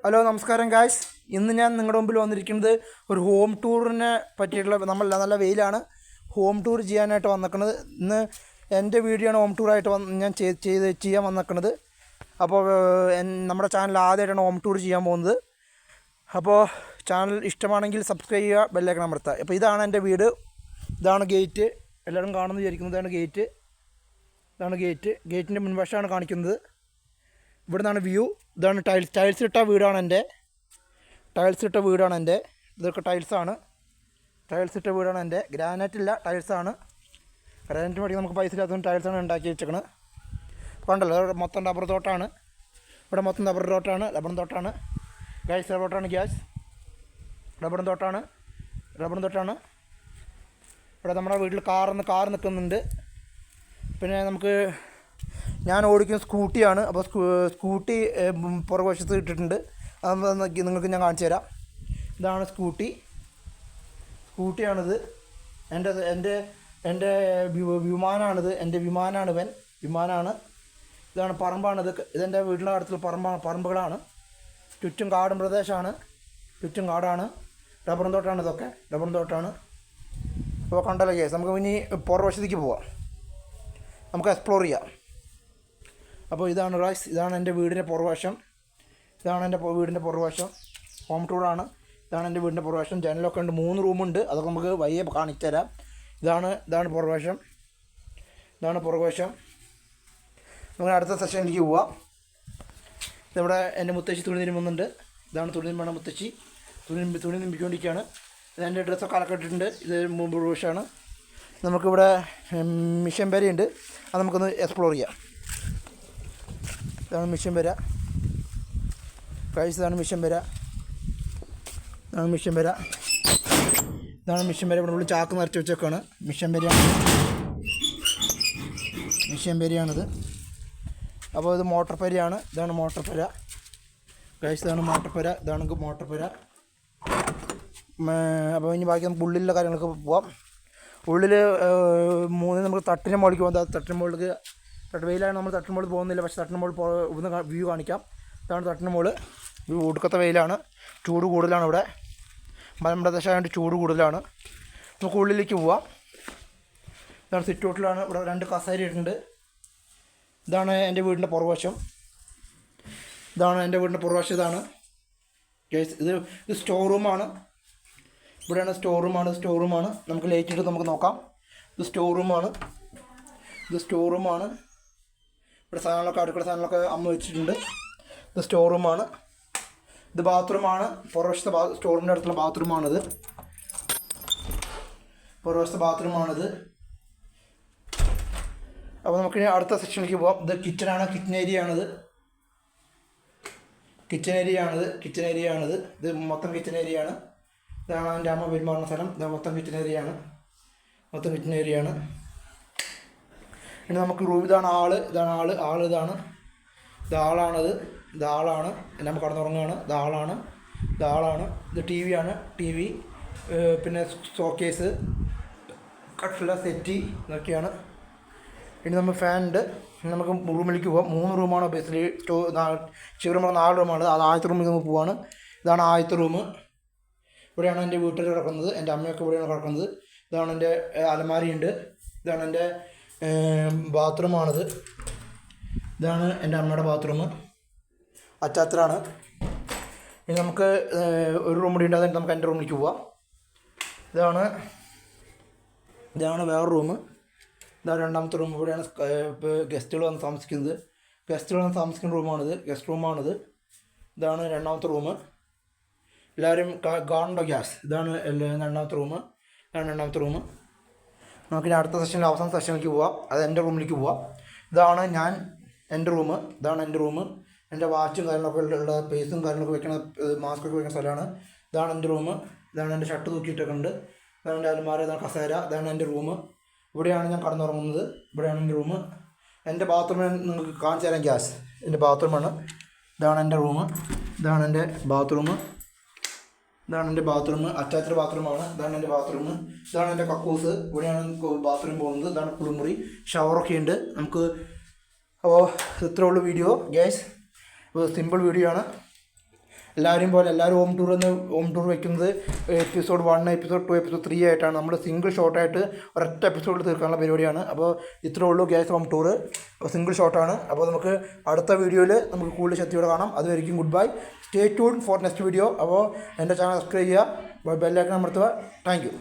Hello നമസ്കാരം guys. ഇന്ന് ഞാൻ നിങ്ങളുടെ മുമ്പിൽ വന്നിരിക്കുന്നത് ഒരു ഹോം ടൂറിനെ പറ്റിയിട്ടുള്ള നല്ല വെയിലാണ് ഹോം ടൂർ ചെയ്യാനായിട്ട് വന്നിരിക്കുന്നത്. ഇന്ന് എൻ്റെ വീഡിയോ ആണ് ഹോം ടൂറായിട്ട് ഞാൻ ചെയ്യാൻ വന്നിരിക്കുന്നത്. അപ്പോൾ നമ്മുടെ ചാനൽ ആദ്യമായിട്ടാണ് ഹോം ടൂർ ചെയ്യാൻ പോകുന്നത്. അപ്പോൾ ചാനൽ ഇഷ്ടമാണെങ്കിൽ സബ്സ്ക്രൈബ് ചെയ്യുക, ബെല്ലൈക്കൺ അമർത്തുക. അപ്പോൾ ഇതാണ് എൻ്റെ വീട്, ഇതാണ് ഗേറ്റ്. എല്ലാവരും കാണുമെന്ന് വിചാരിക്കുന്നത്. ഇതാണ് ഗേറ്റിൻ്റെ മുൻവശമാണ് കാണിക്കുന്നത്. ഇവിടെ നിന്നാണ് വ്യൂ. ഇതാണ് ടൈൽസ് ഇട്ട വീടാണ് എൻ്റെ. ഇതൊക്കെ ടൈൽസ് ഇട്ട വീടാണ് എൻ്റെ. ഗ്രാനൈറ്റ് ഇല്ല, ടൈൽസാണ്. ഗ്രാനൈറ്റ് മേടിക്കാൻ നമുക്ക് പൈസ ഇല്ലാത്തതുകൊണ്ട് ടൈൽസാണ് ഉണ്ടാക്കി വെച്ചേക്കുന്നത്. കണ്ടല്ലോ, മൊത്തം റബ്ബർ തോട്ടാണ്. ഇവിടെ മൊത്തം റബ്ബർ തോട്ടാണ്. റബ്ബർ തോട്ടാണ്. ഇവിടെ നമ്മുടെ വീട്ടിൽ കാർ നിൽക്കുന്നുണ്ട്. പിന്നെ ഞാൻ ഓടിക്കുന്ന സ്കൂട്ടിയാണ്. അപ്പോൾ സ്കൂട്ടി പുറകുവശത്ത് ഇട്ടിട്ടുണ്ട്. അത് നിങ്ങൾക്ക് ഞാൻ കാണിച്ചു തരാം. ഇതാണ് സ്കൂട്ടിയാണിത്. എൻ്റെ വിമാനമാണിത്. വിമാനമാണ്. ഇതാണ് പറമ്പാണിത്. ഇതെൻ്റെ വീട്ടിലെ അടുത്തുള്ള പറമ്പുകളാണ്. ചുറ്റും കാടും പ്രദേശമാണ്. റബ്ബറും തോട്ടാണ്. ഇതൊക്കെ റബ്ബറും തോട്ടാണ്. അപ്പോൾ കണ്ടല്ലോ കേസ്, നമുക്ക് ഇനി പുറവശത്തേക്ക് പോവാം. നമുക്ക് എക്സ്പ്ലോർ ചെയ്യാം. അപ്പോൾ ഇതാണ് എൻ്റെ വീടിൻ്റെ പുറവശം. ഹോം ടൂറാണ്. ഇതാണ് എൻ്റെ വീടിൻ്റെ പുറവശം. ജനലൊക്കെ ഉണ്ട്. 3 റൂമുണ്ട്. അതൊക്കെ നമുക്ക് വയ്യെ കാണിച്ചു തരാം. ഇതാണ് പുറവശം. നമുക്ക് അടുത്ത സെക്ഷനിലേക്ക് പോവാം. ഇവിടെ എൻ്റെ മുത്തശ്ശി തുണി തിരുമ്പുന്നുണ്ട്. ഇതാണ് തുണി തിരുമ്പണ മുത്തശ്ശി. തുണി തിരുമ്പിക്കൊണ്ടിരിക്കുകയാണ്. ഇതെൻ്റെ ഡ്രസ്സൊക്കെ അലക്കിയിട്ടുണ്ട്. ഇത് മുമ്പ് പുറവശമാണ്. നമുക്കിവിടെ മിഷൻ പെരയുണ്ട്. അത് നമുക്കൊന്ന് എക്സ്പ്ലോർ ചെയ്യാം. ഇതാണ് മിഷൻ പെര. ഇവിടെ ഉള്ളിൽ ചാക്ക് നിറച്ച് വെച്ചേക്കാണ്. മിഷൻ പെരയാണിത്. അപ്പോൾ ഇത് മോട്ടർ പെരയാണ്. ഇതാണ് മോട്ടർ പെര. അപ്പോൾ ഇനി ബാക്കി നമുക്ക് ഉള്ളിലുള്ള കാര്യങ്ങളൊക്കെ പോവാം. ഉള്ളിൽ നമുക്ക് തട്ടിൻ്റെ മുകളിലേക്ക് പോകാം. തട്ടിൻ്റെ മുകളിലേക്ക് വെയിലാണ്. നമ്മൾ തട്ടിന് മുകളിൽ പോകുന്നില്ല, പക്ഷേ തട്ടിന് മുകളിൽ ഇവിടുന്ന് വ്യൂ കാണിക്കാം. ഇതാണ് തട്ടിന് മുകളിൽ. ഒടുക്കത്തെ വെയിലാണ്. ചൂട് കൂടുതലാണ്. ഇവിടെ മലമ്പ്രദേശമായതുകൊണ്ട് ചൂട് കൂടുതലാണ്. നമുക്ക് ഉള്ളിലേക്ക് പോവാം. ഇതാണ് സിറ്റ് ഔട്ടിലാണ്. ഇവിടെ 2 കസേര ഇട്ടുണ്ട്. ഇതാണ് എൻ്റെ വീടിൻ്റെ പുറവശം. ഇതാണ് ഇത് സ്റ്റോർ റൂമാണ്. ഇവിടെയാണ് സ്റ്റോർ റൂമാണ്. നമുക്ക് ലൈറ്റ് ഇട്ട് നമുക്ക് നോക്കാം. ഇത് സ്റ്റോർ റൂമാണ്. ഇവിടെ അടുക്കള സാധനങ്ങളൊക്കെ അമ്മ വെച്ചിട്ടുണ്ട്. ഇത് സ്റ്റോർ റൂമാണ്. ഇത് ബാത്റൂമാണ്. പുറവശത്തെ സ്റ്റോറിൻ്റെ അടുത്തുള്ള ബാത്റൂമാണിത്. അപ്പോൾ നമുക്ക് അടുത്ത സെക്ഷനിലേക്ക് പോകാം. ഇത് കിച്ചണാണ്. കിച്ചൺ ഏരിയയാണിത്. ഇത് മൊത്തം കിച്ചൺ ഏരിയയാണ്. ഇതാണ് എൻ്റെ അമ്മ പെരുമാറുന്ന സ്ഥലം. ഇത് മൊത്തം കിച്ചൺ ഏരിയയാണ്. ഇനി നമുക്ക് റൂം. ഇതാണ് ആള്. ഇതാണ്. നമ്മൾ കടന്നുറങ്ങുകയാണ്. ഇതാളാണ്. ഇത് ടി വിയാണ്. പിന്നെ ഷോക്കേസ്, കട്ടില, സെറ്റി ഇതൊക്കെയാണ്. ഇനി നമ്മൾ ഫാനുണ്ട്. നമുക്ക് റൂമിലേക്ക് പോകാം. 3 റൂമാണ് ബേസിൽ. ശിവറൂം 4 റൂമാണ്. അത് ആദ്യത്തെ റൂമിൽ നമുക്ക് പോവാണ്. ഇതാണ് ആദ്യത്തെ റൂം. ഇവിടെയാണ് എൻ്റെ വീട്ടിൽ കിടക്കുന്നത്. എൻ്റെ അമ്മയൊക്കെ ഇവിടെയാണ് കിടക്കുന്നത്. ഇതാണ് എൻ്റെ അലമാരിയുണ്ട്. ഇതാണ് എൻ്റെ ബാത്റൂമാണിത്. ഇതാണ് എൻ്റെ അമ്മയുടെ ബാത്റൂം. അറ്റാച്ചഡാണ്. ഇനി നമുക്ക് ഒരു റൂം കൂടി ഉണ്ട്. അതിന് നമുക്ക് എൻ്റെ റൂമിലേക്ക് പോവാം. ഇതാണ് വേറെ റൂം. ഇതാണ് രണ്ടാമത്തെ റൂം. ഇവിടെയാണ് ഗസ്റ്റുകൾ വന്ന് താമസിക്കുന്ന റൂമാണിത്. ഗസ്റ്റ് റൂമാണിത്. ഇതാണ് രണ്ടാമത്തെ റൂം. എല്ലാവരും കാണുന്നുണ്ടോ ഗ്യാസ്? ഇതാണ് രണ്ടാമത്തെ റൂം. നമുക്കിനി അടുത്ത സെക്ഷനിൽ അവസാന സെക്ഷനിലേക്ക് പോവാം. അത് എൻ്റെ റൂമിലേക്ക് പോവാം. ഇതാണ് എൻ്റെ റൂം. എൻ്റെ വാച്ചും കാര്യങ്ങളൊക്കെ ഉള്ള പേസും കാര്യങ്ങളൊക്കെ വെക്കണ, മാസ്കൊക്കെ വെക്കുന്ന സ്ഥലമാണ്. ഇതാണ് എൻ്റെ റൂം. ഇതാണ് എൻ്റെ ഷർട്ട് തൂക്കിയിട്ടൊക്കെ ഉണ്ട്. ഇതാണ് എൻ്റെ അലമാര. ഇതാണ് കസേര. ഇതാണ് എൻ്റെ റൂം. ഇവിടെയാണ് ഞാൻ കടന്നുറങ്ങുന്നത്. ഇവിടെയാണ് എൻ്റെ റൂം. എൻ്റെ ബാത്റൂം നിങ്ങൾക്ക് കാണിച്ചു തരാം. ഗ്യാസ് എൻ്റെ ബാത്റൂമാണ്. ഇതാണ് എൻ്റെ റൂം. ഇതാണ് എൻ്റെ ബാത്റൂം. അറ്റാച്ച്ഡ് ബാത്റൂമാണ്. ഇതാണ് എൻ്റെ ബാത്റൂം. ഇതാണ് എൻ്റെ കക്കൂസ്. ഇവിടെയാണ് ബാത്റൂം പോകുന്നത്. ഇതാണ് കുളിമുറി. ഷവറൊക്കെ ഉണ്ട് നമുക്ക്. അപ്പോൾ ഇത്രേ ഉള്ളൂ വീഡിയോ ഗൈസ്. സിമ്പിൾ വീഡിയോ ആണ്. എല്ലാവരും പോലെ എല്ലാവരും ഹോം ടൂർ വയ്ക്കുന്നത് എപ്പിസോഡ് 1, എപ്പിസോഡ് 2, എപ്പിസോഡ് 3 ആയിട്ടാണ്. നമ്മൾ സിംഗിൾ ഷോട്ടായിട്ട് ഒരൊറ്റ എപ്പിസോഡിൽ തീർക്കാനുള്ള പരിപാടിയാണ്. അപ്പോൾ ഇത്രേ ഉള്ളൂ ഗ്യാസ് ഹോം ടൂർ. അപ്പോൾ സിംഗിൾ ഷോട്ടാണ്. അപ്പോൾ നമുക്ക് അടുത്ത വീഡിയോയിൽ നമുക്ക് കൂടുതൽ ശക്തിയോടെ കാണാം. അതുവരെയും good bye. Stay tune for next video. അപ്പോൾ എൻ്റെ ചാനൽ സബ്സ്ക്രൈബ് ചെയ്യുക, ബെല്ലൈക്കൺ അമർത്തുക. Thank you.